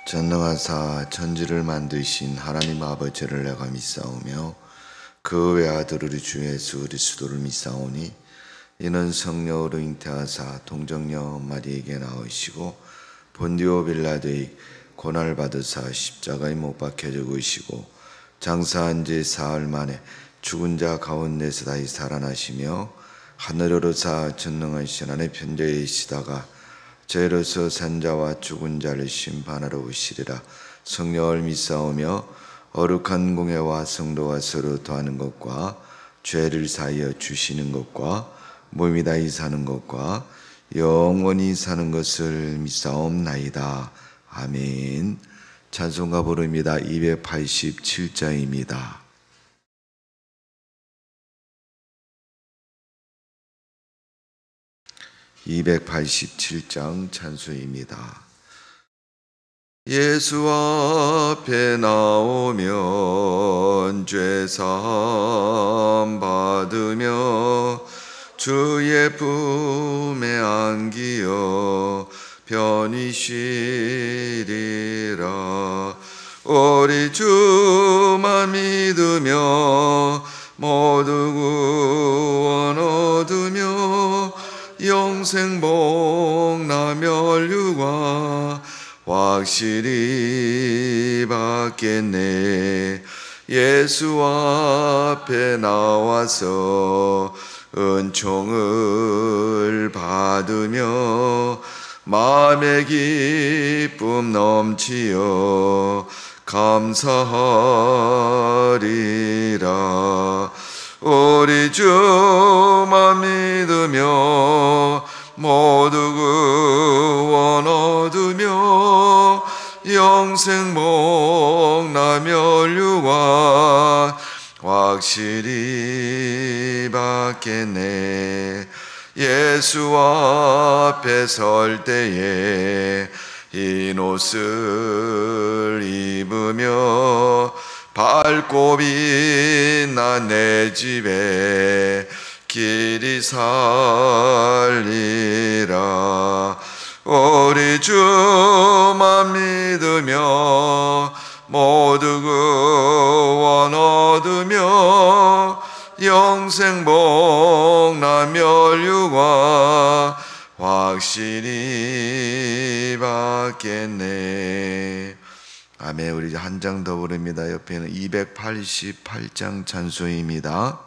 전능하사 천지를 만드신 하나님 아버지를 내가 믿사오며 그 외아들 우리 주 예수 그리스도를 믿사오니 이는 성령으로 잉태하사 동정녀 마리에게 나으시고 본디오 빌라도의 고난을 받으사 십자가에 못 박혀 죽으시고 장사한 지 사흘 만에 죽은 자 가운데서 다시 살아나시며 하늘에 오르사 전능하신 하나님의 편재에 계시다가 죄로서 산자와 죽은 자를 심판하러 오시리라. 성령을 믿사오며 거룩한 공회와 성도가 서로 더하는 것과 죄를 사하여 주시는 것과 몸이 다히 사는 것과 영원히 사는 것을 믿사옵나이다. 아멘. 찬송가 부릅니다. 287장입니다. 287장 찬송입니다. 예수 앞에 나오면 죄사함 받으며 주의 품에 안기어 편히 쉬리라. 우리 주만 믿으며 모두 구원 얻으며 영생 복나멸류관 확실히 받겠네. 예수 앞에 나와서 은총을 받으며 마음의 기쁨 넘치어 감사하리라. 우리 주만 믿으며 모두 구원 얻으며 영생 복나멸류관 확실히 받겠네. 예수 앞에 설 때에 흰 옷을 입으며 밝고 빛난 내 집에 길이 살리라. 우리 주만 믿으며 모두 구원 얻으며 영생 복나멸류관 확실히 받겠네. 아멘. 우리 한 장 더 부릅니다. 옆에는 288장 찬송입니다.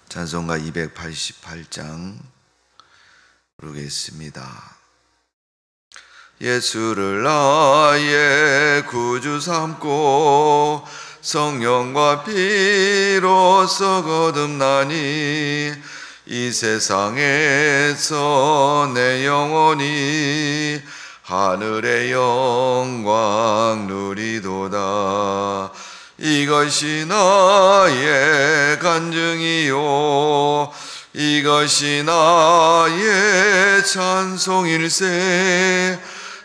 찬송가 288장 부르겠습니다. 예수를 나의 구주 삼고 성령과 피로써 거듭나니 이 세상에서 내 영혼이 하늘의 영광 누리도다. 이것이 나의 간증이요 이것이 나의 찬송일세.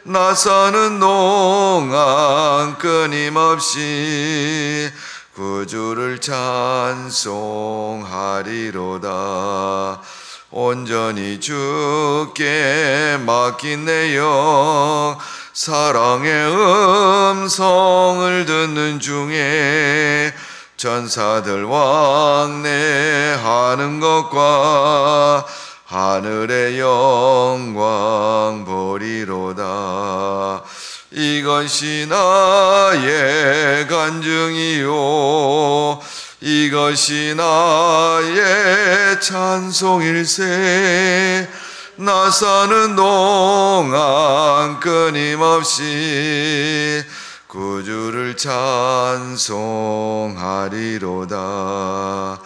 나 사는 동안 끊임없이 구주를 찬송하리로다. 온전히 주께 맡긴 내 영 사랑의 음성을 듣는 중에 전사들 왕래하는 것과 하늘의 영광 보리로다. 이것이 나의 간증이요 이것이 나의 찬송일세. 나 사는 동안 끊임없이 구주를 찬송하리로다.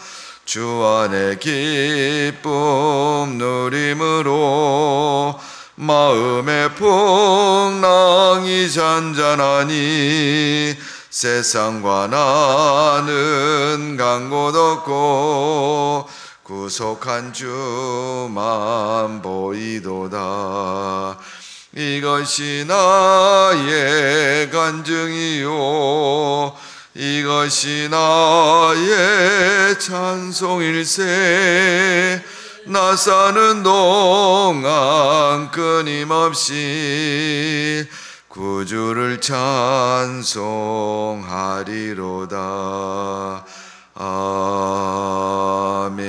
주 안에 기쁨 누림으로 마음의 풍랑이 잔잔하니 세상과 나는 간 곳 없고 구속한 주만 보이도다. 이것이 나의 간증이요 이것이 나의 찬송일세. 나 사는 동안 끊임없이 구주를 찬송하리로다. 아멘.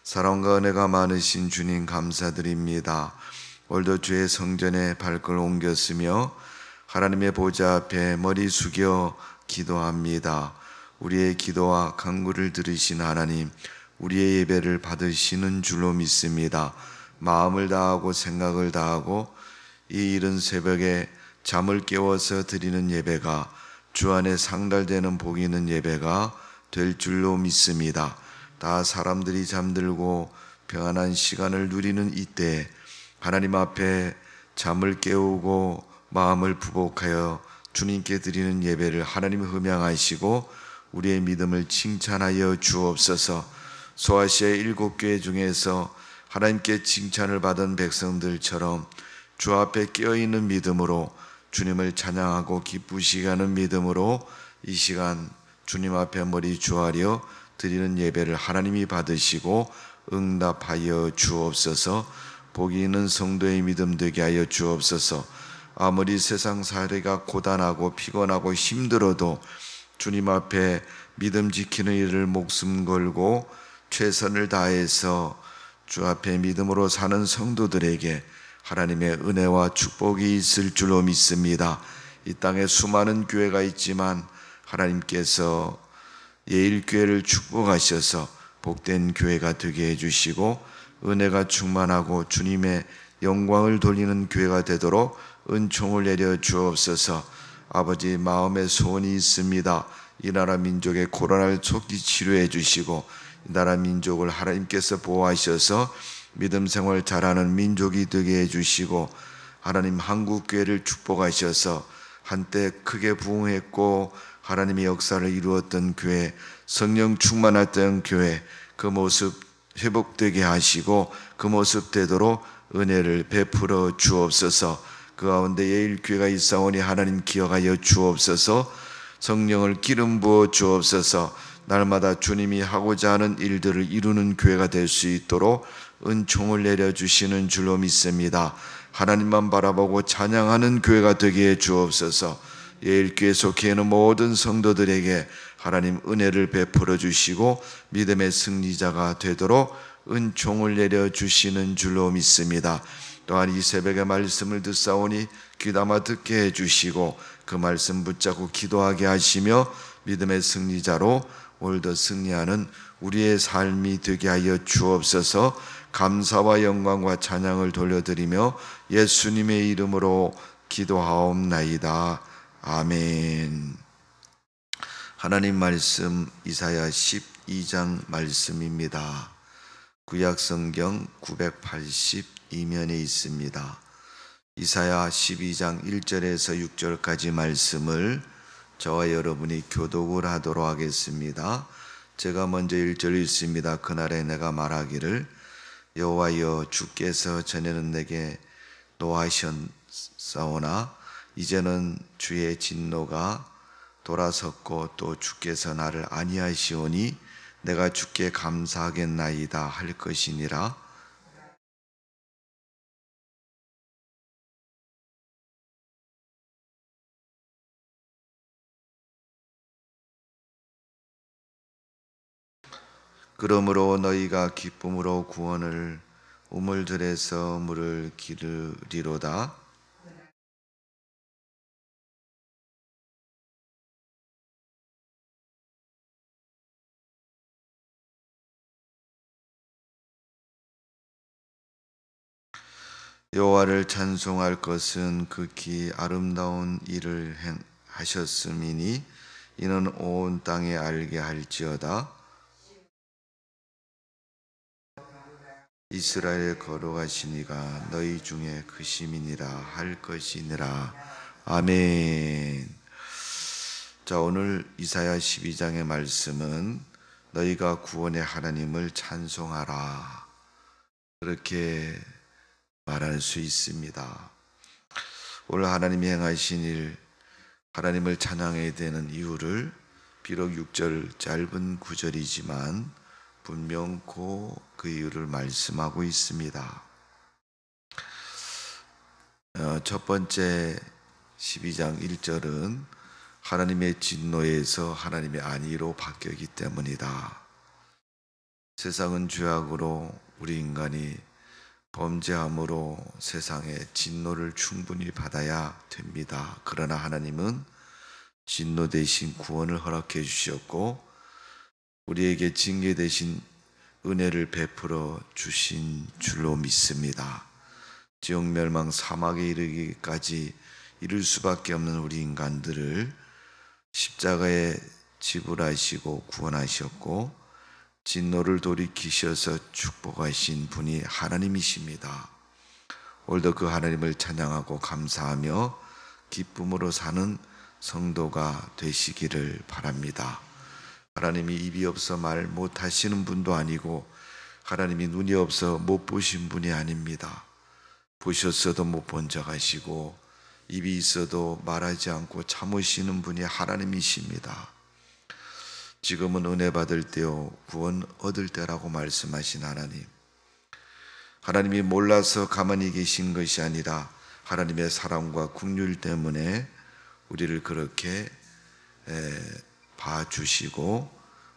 사랑과 은혜가 많으신 주님 감사드립니다. 오늘도 주의 성전에 발걸음 옮겼으며 하나님의 보좌 앞에 머리 숙여 기도합니다. 우리의 기도와 간구를 들으신 하나님, 우리의 예배를 받으시는 줄로 믿습니다. 마음을 다하고 생각을 다하고 이 이른 새벽에 잠을 깨워서 드리는 예배가 주 안에 상달되는 복이 있는 예배가 될 줄로 믿습니다. 다 사람들이 잠들고 평안한 시간을 누리는 이때 하나님 앞에 잠을 깨우고 마음을 부복하여 주님께 드리는 예배를 하나님 흠양하시고 우리의 믿음을 칭찬하여 주옵소서. 소아시아의 7교회 중에서 하나님께 칭찬을 받은 백성들처럼 주 앞에 깨어있는 믿음으로 주님을 찬양하고 기쁘시게 하는 믿음으로 이 시간 주님 앞에 머리 조아려 드리는 예배를 하나님이 받으시고 응답하여 주옵소서. 복이 있는 성도의 믿음 되게 하여 주옵소서. 아무리 세상 살이가 고단하고 피곤하고 힘들어도 주님 앞에 믿음 지키는 일을 목숨 걸고 최선을 다해서 주 앞에 믿음으로 사는 성도들에게 하나님의 은혜와 축복이 있을 줄로 믿습니다. 이 땅에 수많은 교회가 있지만 하나님께서 예일교회를 축복하셔서 복된 교회가 되게 해주시고 은혜가 충만하고 주님의 영광을 돌리는 교회가 되도록 은총을 내려 주옵소서. 아버지, 마음의 소원이 있습니다. 이 나라 민족의 코로나를 속히 치료해 주시고 이 나라 민족을 하나님께서 보호하셔서 믿음 생활 잘하는 민족이 되게 해주시고 하나님 한국교회를 축복하셔서 한때 크게 부흥했고 하나님의 역사를 이루었던 교회, 성령 충만했던 교회, 그 모습 회복되게 하시고 그 모습 되도록 은혜를 베풀어 주옵소서. 그 가운데 예일교회가 있사오니 하나님 기억하여 주옵소서. 성령을 기름 부어 주옵소서. 날마다 주님이 하고자 하는 일들을 이루는 교회가 될 수 있도록 은총을 내려주시는 줄로 믿습니다. 하나님만 바라보고 찬양하는 교회가 되게 해 주옵소서. 예일교회 속해 있는 모든 성도들에게 하나님 은혜를 베풀어 주시고 믿음의 승리자가 되도록 은총을 내려주시는 줄로 믿습니다. 또한 이 새벽에 말씀을 듣사오니 귀담아 듣게 해주시고 그 말씀 붙잡고 기도하게 하시며 믿음의 승리자로 오늘도 승리하는 우리의 삶이 되게 하여 주옵소서. 감사와 영광과 찬양을 돌려드리며 예수님의 이름으로 기도하옵나이다. 아멘. 하나님 말씀 이사야 12장 말씀입니다. 구약성경 982면에 있습니다. 이사야 12장 1절에서 6절까지 말씀을 저와 여러분이 교독을 하도록 하겠습니다. 제가 먼저 1절 읽습니다. 그날에 내가 말하기를 여호와여 주께서 전에는 내게 노하셨사오나 이제는 주의 진노가 돌아섰고 또 주께서 나를 아니하시오니 내가 주께 감사하겠나이다 할 것이니라. 그러므로 너희가 기쁨으로 구원을 우물들에서 물을 기르리로다. 여호와를 찬송할 것은 극히 아름다운 일을 하셨음이니 이는 온 땅에 알게 할지어다. 이스라엘에 거룩하시니가 너희 중에 그 시민이라 할 것이니라. 아멘. 자, 오늘 이사야 12장의 말씀은 너희가 구원의 하나님을 찬송하라, 그렇게 말할 수 있습니다. 오늘 하나님이 행하신 일, 하나님을 찬양해야 되는 이유를 비록 6절 짧은 구절이지만 분명코 그 이유를 말씀하고 있습니다. 첫 번째 12장 1절은 하나님의 진노에서 하나님의 안위로 바뀌었기 때문이다. 세상은 죄악으로 우리 인간이 범죄함으로 세상의 진노를 충분히 받아야 됩니다. 그러나 하나님은 진노 대신 구원을 허락해 주셨고 우리에게 징계 대신 은혜를 베풀어 주신 줄로 믿습니다. 지옥 멸망 사막에 이르기까지 이룰 수밖에 없는 우리 인간들을 십자가에 지불하시고 구원하셨고 진노를 돌이키셔서 축복하신 분이 하나님이십니다. 오늘도 그 하나님을 찬양하고 감사하며 기쁨으로 사는 성도가 되시기를 바랍니다. 하나님이 입이 없어 말 못하시는 분도 아니고 하나님이 눈이 없어 못 보신 분이 아닙니다. 보셨어도 못 본 척 하시고 입이 있어도 말하지 않고 참으시는 분이 하나님이십니다. 지금은 은혜 받을 때요 구원 얻을 때라고 말씀하신 하나님, 하나님이 몰라서 가만히 계신 것이 아니라 하나님의 사랑과 긍휼 때문에 우리를 그렇게 봐주시고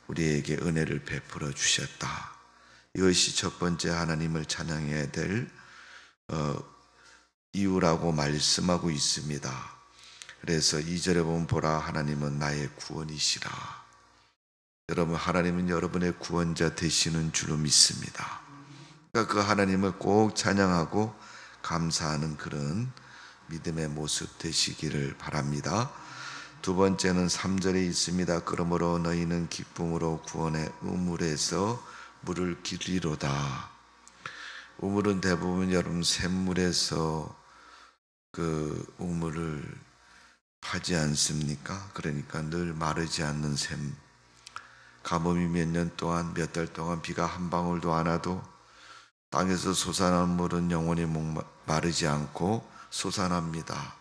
우리에게 은혜를 베풀어 주셨다. 이것이 첫 번째 하나님을 찬양해야 될 이유라고 말씀하고 있습니다. 그래서 2절에 보면 보라 하나님은 나의 구원이시라. 여러분, 하나님은 여러분의 구원자 되시는 줄로 믿습니다. 그러니까 그 하나님을 꼭 찬양하고 감사하는 그런 믿음의 모습 되시기를 바랍니다. 두 번째는 3절에 있습니다. 그러므로 너희는 기쁨으로 구원의 우물에서 물을 기리로다. 우물은 대부분 여러분 샘물에서 그 우물을 파지 않습니까? 그러니까 늘 마르지 않는 샘. 가뭄이 몇 년 동안 몇 달 동안 비가 한 방울도 안 와도 땅에서 솟아나는 물은 영원히 마르지 않고 솟아납니다.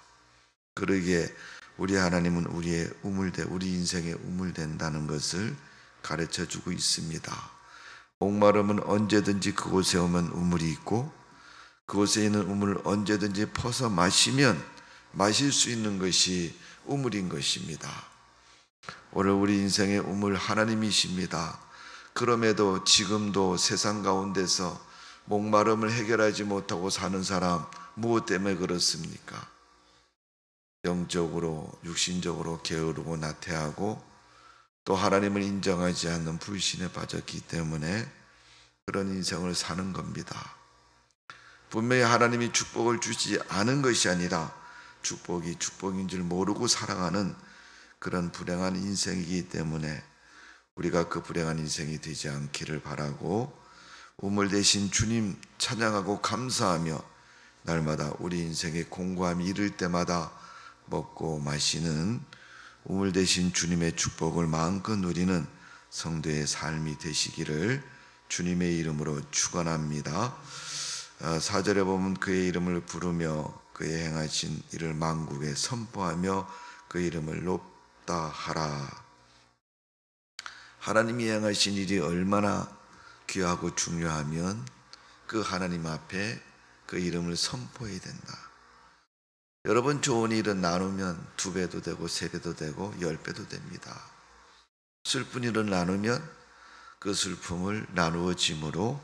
그러기에 우리 하나님은 우리의 우물대, 우리 인생의 우물된다는 것을 가르쳐주고 있습니다. 목마름은 언제든지 그곳에 오면 우물이 있고 그곳에 있는 우물을 언제든지 퍼서 마시면 마실 수 있는 것이 우물인 것입니다. 오늘 우리 인생의 우물 하나님이십니다. 그럼에도 지금도 세상 가운데서 목마름을 해결하지 못하고 사는 사람 무엇 때문에 그렇습니까? 영적으로 육신적으로 게으르고 나태하고 또 하나님을 인정하지 않는 불신에 빠졌기 때문에 그런 인생을 사는 겁니다. 분명히 하나님이 축복을 주지 않은 것이 아니라 축복이 축복인 줄 모르고 살아가는 그런 불행한 인생이기 때문에 우리가 그 불행한 인생이 되지 않기를 바라고 우물 대신 주님 찬양하고 감사하며 날마다 우리 인생의 공고함이 이를 때마다 먹고 마시는 우물 대신 주님의 축복을 마음껏 누리는 성도의 삶이 되시기를 주님의 이름으로 축원합니다. 4절에 보면 그의 이름을 부르며 그의 행하신 일을 만국에 선포하며 그 이름을 높다 하라. 하나님이 행하신 일이 얼마나 귀하고 중요하면 그 하나님 앞에 그 이름을 선포해야 된다. 여러분, 좋은 일은 나누면 2배도 되고 3배도 되고 10배도 됩니다. 슬픈 일은 나누면 그 슬픔을 나누어짐으로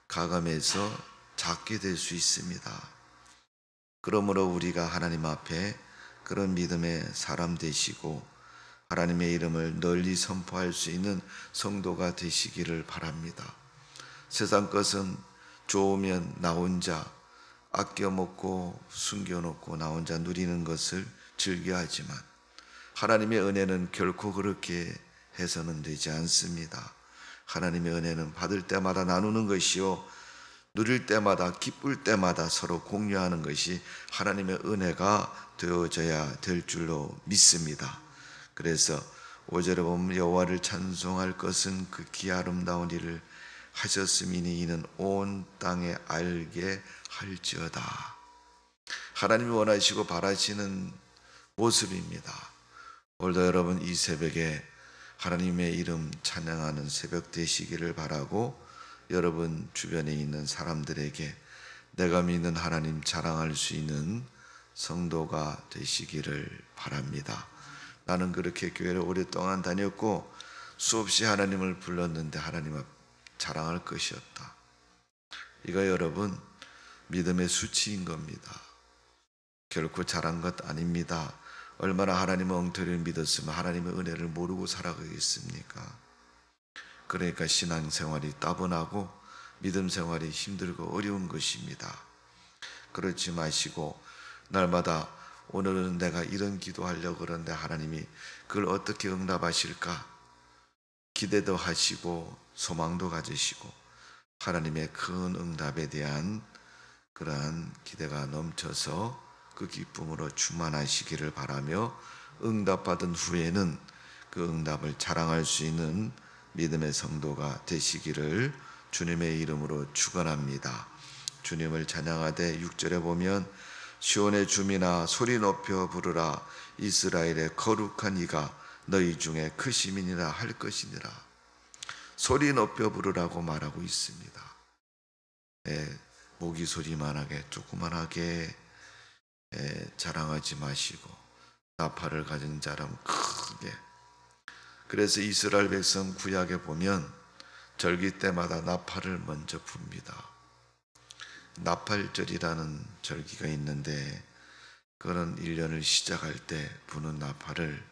가감해서 작게 될 수 있습니다. 그러므로 우리가 하나님 앞에 그런 믿음의 사람 되시고 하나님의 이름을 널리 선포할 수 있는 성도가 되시기를 바랍니다. 세상 것은 좋으면 나 혼자 아껴 먹고 숨겨놓고 나 혼자 누리는 것을 즐겨하지만 하나님의 은혜는 결코 그렇게 해서는 되지 않습니다. 하나님의 은혜는 받을 때마다 나누는 것이요 누릴 때마다 기쁠 때마다 서로 공유하는 것이 하나님의 은혜가 되어져야 될 줄로 믿습니다. 그래서 5절에 보면 여호와를 찬송할 것은 극히 아름다운 일을 하셨음이니 이는 온 땅에 알게 할지어다. 하나님이 원하시고 바라시는 모습입니다. 오늘도 여러분 이 새벽에 하나님의 이름 찬양하는 새벽 되시기를 바라고, 여러분 주변에 있는 사람들에게 내가 믿는 하나님 자랑할 수 있는 성도가 되시기를 바랍니다. 나는 그렇게 교회를 오랫동안 다녔고 수없이 하나님을 불렀는데 하나님 앞 자랑할 것이 없다. 이거 여러분 믿음의 수치인 겁니다. 결코 잘한 것 아닙니다. 얼마나 하나님의 엉터리를 믿었으면 하나님의 은혜를 모르고 살아가겠습니까? 그러니까 신앙생활이 따분하고 믿음 생활이 힘들고 어려운 것입니다. 그렇지 마시고 날마다 오늘은 내가 이런 기도하려고 그러는데 하나님이 그걸 어떻게 응답하실까? 기대도 하시고 소망도 가지시고 하나님의 큰 응답에 대한 그러한 기대가 넘쳐서 그 기쁨으로 충만하시기를 바라며, 응답받은 후에는 그 응답을 자랑할 수 있는 믿음의 성도가 되시기를 주님의 이름으로 축원합니다. 주님을 찬양하되 6절에 보면 시온의 주민아 소리 높여 부르라, 이스라엘의 거룩한 이가 너희 중에 크심이니라 할 것이니라. 소리 높여 부르라고 말하고 있습니다. 모기 소리만하게 조그만하게 자랑하지 마시고 나팔을 가진 자람 크게. 그래서 이스라엘 백성 구약에 보면 절기 때마다 나팔을 먼저 붑니다. 나팔절이라는 절기가 있는데 그런 1년을 시작할 때 부는 나팔을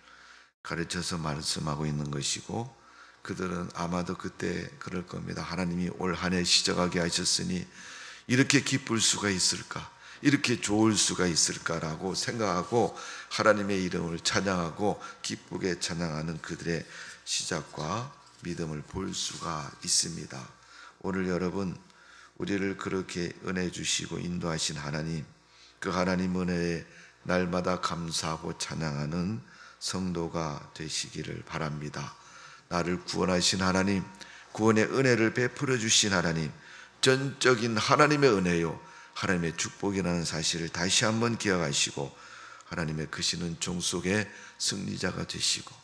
가르쳐서 말씀하고 있는 것이고, 그들은 아마도 그때 그럴 겁니다. 하나님이 올 한 해 시작하게 하셨으니 이렇게 기쁠 수가 있을까? 이렇게 좋을 수가 있을까라고 생각하고 하나님의 이름을 찬양하고 기쁘게 찬양하는 그들의 시작과 믿음을 볼 수가 있습니다. 오늘 여러분, 우리를 그렇게 은혜 주시고 인도하신 하나님, 그 하나님 은혜에 날마다 감사하고 찬양하는 성도가 되시기를 바랍니다. 나를 구원하신 하나님, 구원의 은혜를 베풀어 주신 하나님, 전적인 하나님의 은혜요 하나님의 축복이라는 사실을 다시 한번 기억하시고 하나님의 크시는 종 속에 승리자가 되시고,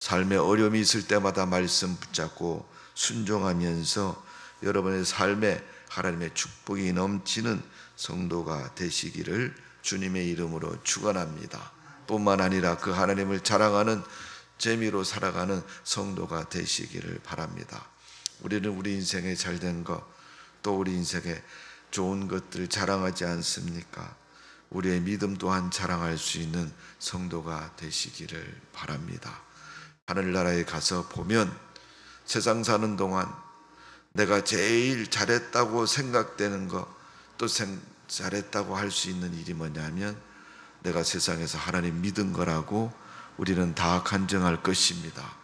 삶에 어려움이 있을 때마다 말씀 붙잡고 순종하면서 여러분의 삶에 하나님의 축복이 넘치는 성도가 되시기를 주님의 이름으로 축원합니다. 뿐만 아니라 그 하나님을 자랑하는 재미로 살아가는 성도가 되시기를 바랍니다. 우리는 우리 인생에 잘된 것, 또 우리 인생에 좋은 것들 자랑하지 않습니까? 우리의 믿음 또한 자랑할 수 있는 성도가 되시기를 바랍니다. 하늘나라에 가서 보면 세상 사는 동안 내가 제일 잘했다고 생각되는 것, 또 잘했다고 할 수 있는 일이 뭐냐면 내가 세상에서 하나님 믿은 거라고 우리는 다 간증할 것입니다.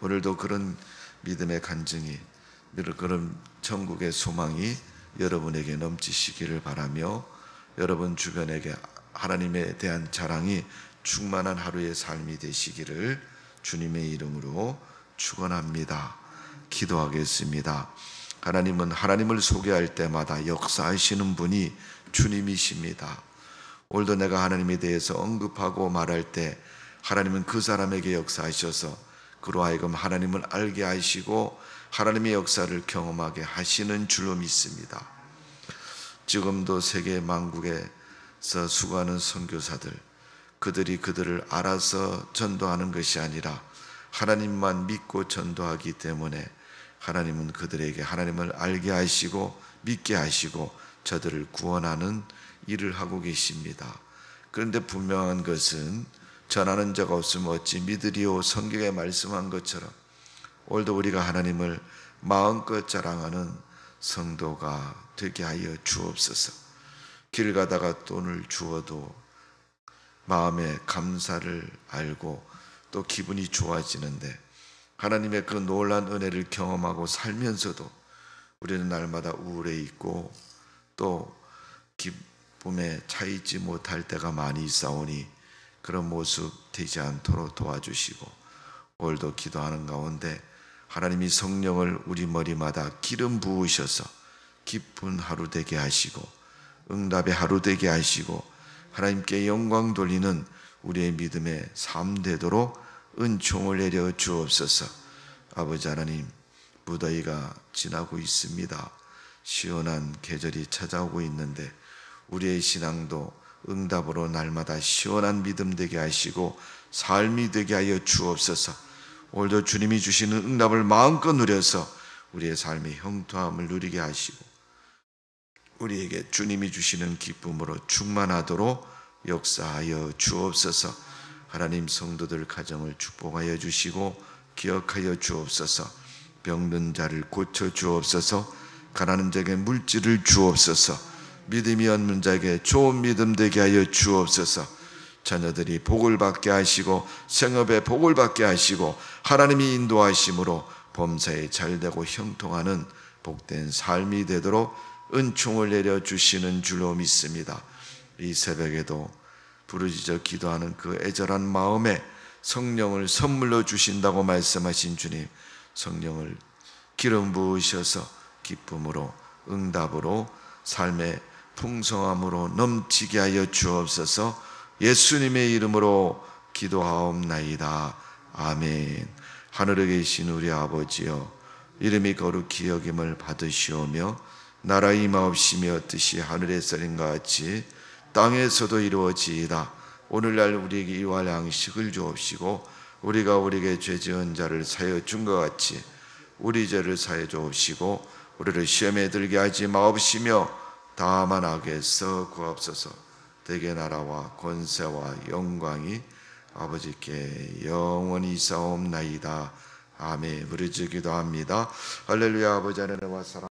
오늘도 그런 믿음의 간증이, 그런 천국의 소망이 여러분에게 넘치시기를 바라며, 여러분 주변에게 하나님에 대한 자랑이 충만한 하루의 삶이 되시기를 주님의 이름으로 축원합니다. 기도하겠습니다. 하나님은 하나님을 소개할 때마다 역사하시는 분이 주님이십니다. 오늘도 내가 하나님에 대해서 언급하고 말할 때 하나님은 그 사람에게 역사하셔서 그로 하여금 하나님을 알게 하시고 하나님의 역사를 경험하게 하시는 줄로 믿습니다. 지금도 세계 만국에서 수고하는 선교사들, 그들이 그들을 알아서 전도하는 것이 아니라 하나님만 믿고 전도하기 때문에 하나님은 그들에게 하나님을 알게 하시고 믿게 하시고 저들을 구원하는 일을 하고 계십니다. 그런데 분명한 것은 전하는 자가 없으면 어찌 믿으리오, 성경에 말씀한 것처럼 오늘도 우리가 하나님을 마음껏 자랑하는 성도가 되게 하여 주옵소서. 길 가다가 돈을 주어도 마음에 감사를 알고 또 기분이 좋아지는데, 하나님의 그 놀라운 은혜를 경험하고 살면서도 우리는 날마다 우울해 있고 또 기쁨에 차있지 못할 때가 많이 있사오니 그런 모습 되지 않도록 도와주시고, 오늘도 기도하는 가운데 하나님이 성령을 우리 머리마다 기름 부으셔서 기쁜 하루 되게 하시고 응답의 하루 되게 하시고 하나님께 영광 돌리는 우리의 믿음의 삶 되도록 은총을 내려 주옵소서. 아버지 하나님, 무더위가 지나고 있습니다. 시원한 계절이 찾아오고 있는데 우리의 신앙도 응답으로 날마다 시원한 믿음 되게 하시고 삶이 되게 하여 주옵소서. 오늘도 주님이 주시는 응답을 마음껏 누려서 우리의 삶의 형통함을 누리게 하시고 우리에게 주님이 주시는 기쁨으로 충만하도록 역사하여 주옵소서. 하나님, 성도들 가정을 축복하여 주시고 기억하여 주옵소서. 병든 자를 고쳐 주옵소서. 가난한 자에게 물질을 주옵소서. 믿음이 없는 자에게 좋은 믿음 되게 하여 주옵소서. 자녀들이 복을 받게 하시고 생업에 복을 받게 하시고 하나님이 인도하심으로 범사에 잘되고 형통하는 복된 삶이 되도록 은총을 내려주시는 줄로 믿습니다. 이 새벽에도 부르짖어 기도하는 그 애절한 마음에 성령을 선물로 주신다고 말씀하신 주님, 성령을 기름 부으셔서 기쁨으로 응답으로 삶의 풍성함으로 넘치게 하여 주옵소서. 예수님의 이름으로 기도하옵나이다. 아멘. 하늘에 계신 우리 아버지여, 이름이 거룩히 여김을 받으시오며 나라 임하옵시며 뜻이 하늘에서인가 같이 땅에서도 이루어지이다. 오늘날 우리에게 일용할 양식을 주옵시고 우리가 우리에게 죄 지은 자를 사하여 준 것 같이 우리 죄를 사하여 주옵시고 우리를 시험에 들게 하지 마옵시며 다만 악에서 구하옵소서. 대개 나라와 권세와 영광이 아버지께 영원히 있사옵나이다. 아멘. 부르짖기도 합니다. 할렐루야. 아버지 하나님과 사랑